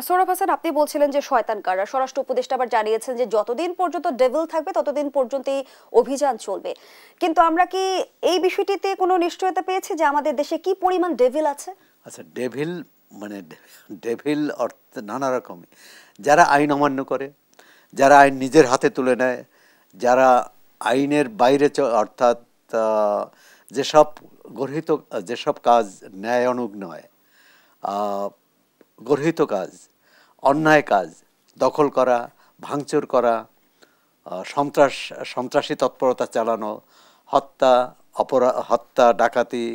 সৌরভ হাসান, আপনি বলছিলেন যে শয়তান কারা, স্বরাষ্ট্র উপদেষ্টা আবার জানিয়েছেন যে যতদিন পর্যন্ত ডেভিল থাকবে ততদিন পর্যন্ত এই অভিযান চলবে। কিন্তু আমরা কি এই বিষয়টিতে কোনো নিশ্চয়তা পেয়েছি যে আমাদের দেশে কি পরিমাণ ডেভিল আছে? আচ্ছা, ডেভিল মানে ডেভিল অর্থ নানা রকমই। যারা আইন অমান্য করে, যারা আইন নিজের হাতে তুলে নেয়, যারা আইনের বাইরে অর্থাৎ যেসব গর্হিত যেসব কাজ ন্যায়ানুগ নয়, গর্হিত কাজ, অন্যায় কাজ, দখল করা, ভাঙচুর করা, সন্ত্রাসী তৎপরতা চালানো, হত্যা, ডাকাতি,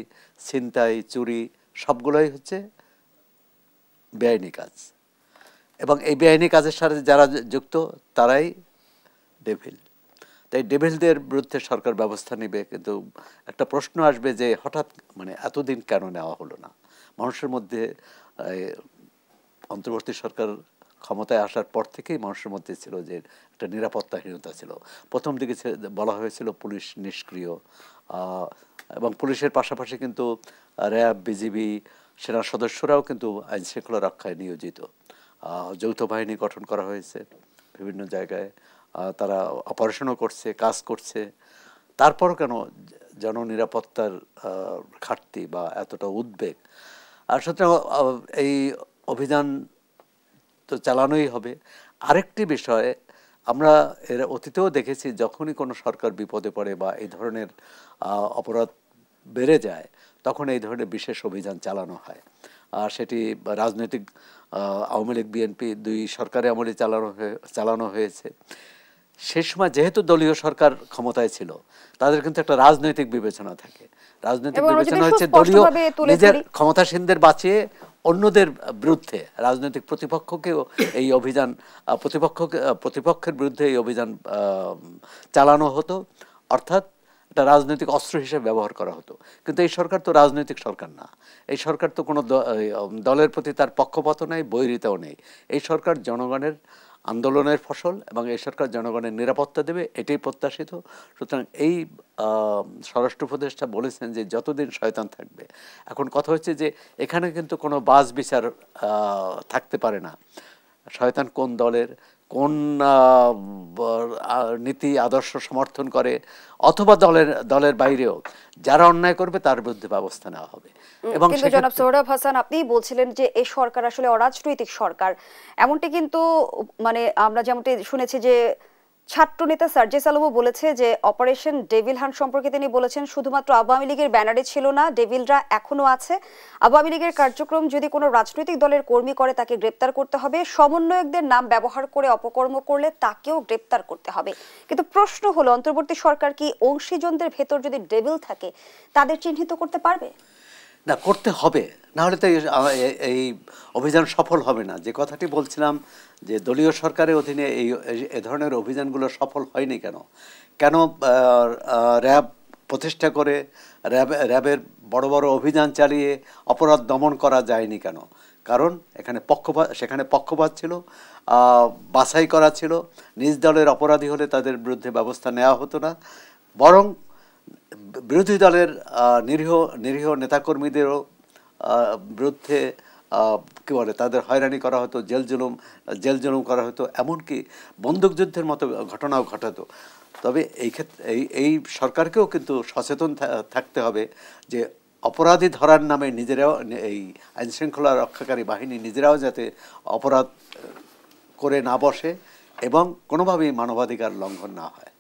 ছিনতাই, চুরি, সবগুলোই হচ্ছে বেআইনি কাজ। এবং এই বেআইনি কাজের সাথে যারা যুক্ত তারাই ডেভিল। তাই ডেভিলদের বিরুদ্ধে সরকার ব্যবস্থা নেবে। কিন্তু একটা প্রশ্ন আসবে যে হঠাৎ মানে এতদিন কেন নেওয়া হলো না? মানুষের মধ্যে অন্তর্বর্তী সরকার ক্ষমতায় আসার পর থেকেই মানুষের মধ্যে ছিল যে একটা নিরাপত্তাহীনতা ছিল। প্রথম দিকে বলা হয়েছিল পুলিশ নিষ্ক্রিয়, এবং পুলিশের পাশাপাশি কিন্তু র্যাব, বিজিবি, সেনা সদস্যরাও কিন্তু আইন শৃঙ্খলা রক্ষায় নিয়োজিত। যৌথ বাহিনী গঠন করা হয়েছে বিভিন্ন জায়গায়, তারা অপারেশনও করছে, কাজ করছে। তারপরও কেন জননিরাপত্তার ঘাটতি বা এতটা উদ্বেগ? আর সুতরাং এই অভিযান তো চালানোই হবে। আরেকটি বিষয়, আমরা এর অতীতেও দেখেছি যখনই কোনো সরকার বিপদে পড়ে বা এই ধরনের অপরাধ বেড়ে যায় তখন এই ধরনের বিশেষ অভিযান চালানো হয়। আর সেটি রাজনৈতিক আওয়ামী লীগ, বিএনপি দুই সরকারে আমলে চালানো হয়েছে। সে সময় যেহেতু দলীয় সরকার ক্ষমতায় ছিল, তাদের কিন্তু একটা রাজনৈতিক বিবেচনা থাকে। রাজনৈতিক বিবেচনা হচ্ছে দলীয় নিজের ক্ষমতাসীনদের বাঁচিয়ে অন্যদের বিরুদ্ধে, রাজনৈতিক প্রতিপক্ষকেও এই অভিযান প্রতিপক্ষের বিরুদ্ধে এই অভিযান চালানো হতো, অর্থাৎ এটা রাজনৈতিক অস্ত্র হিসেবে ব্যবহার করা হতো। কিন্তু এই সরকার তো রাজনৈতিক সরকার না। এই সরকার তো কোনো দলের প্রতি তার পক্ষপাতও নেই, বৈরিতাও নেই। এই সরকার জনগণের আন্দোলনের ফসল এবং এই সরকার জনগণের নিরাপত্তা দেবে, এটাই প্রত্যাশিত। সুতরাং এই স্বরাষ্ট্র উপদেষ্টা বলেছেন যে যতদিন শয়তান থাকবে। এখন কথা হচ্ছে যে এখানে কিন্তু কোনো বাছ বিচার থাকতে পারে না। শয়তান কোন দলের, কোন নীতি আদর্শ সমর্থন করে, অথবা দলের বাইরেও যারা অন্যায় করবে তার বিরুদ্ধে ব্যবস্থা নেওয়া হবে। এবং কিন্তু জনাব সৌরভ হাসান, আপনিই বলছিলেন যে এই সরকার আসলে অরাজনৈতিক সরকার, এমনটি কিন্তু মানে আমরা যেমনটি শুনেছি যে ছাত্র নেতা সার্জিস আলমও বলেছে যে অপারেশন ডেভিল হান্ট সম্পর্কে তিনি বলেছেন শুধুমাত্র আওয়ামী লীগের ব্যানারে ছিল না, ডেভিলরা এখনো আছে। আওয়ামী লীগের কার্যক্রম যদি কোনো রাজনৈতিক দলের কর্মী করে তাকে গ্রেপ্তার করতে হবে, সমন্বয়কদের নাম ব্যবহার করে অপকর্ম করলে তাকেও গ্রেপ্তার করতে হবে। কিন্তু প্রশ্ন হলো, অন্তর্বর্তী সরকার কি অংশীজনদের ভেতর যদি ডেভিল থাকে তাদের চিহ্নিত করতে পারবে? না, করতে হবে, না হলে তো এই অভিযান সফল হবে না। যে কথাটি বলছিলাম যে দলীয় সরকারের অধীনে এই ধরনের অভিযানগুলো সফল হয়নি কেন? র্যাব প্রতিষ্ঠা করে র্যাবের বড় বড় অভিযান চালিয়ে অপরাধ দমন করা যায়নি কেন? কারণ সেখানে পক্ষপাত ছিল, বাছাই করা ছিল। নিজ দলের অপরাধী হলে তাদের বিরুদ্ধে ব্যবস্থা নেওয়া হতো না, বরং বিরোধী দলের নিরীহ নেতাকর্মীদেরও বিরুদ্ধে কী বলে তাদের হয়রানি করা হতো, জেল জুলুম করা হতো, এমনকি বন্দুকযুদ্ধের মতো ঘটনাও ঘটাতো। তবে এই ক্ষেত্রে এই সরকারকেও কিন্তু সচেতন থাকতে হবে যে অপরাধী ধরার নামে নিজেরাও, এই আইনশৃঙ্খলা রক্ষাকারী বাহিনী নিজেরাও যাতে অপরাধ করে না বসে এবং কোনোভাবেই মানবাধিকার লঙ্ঘন না হয়।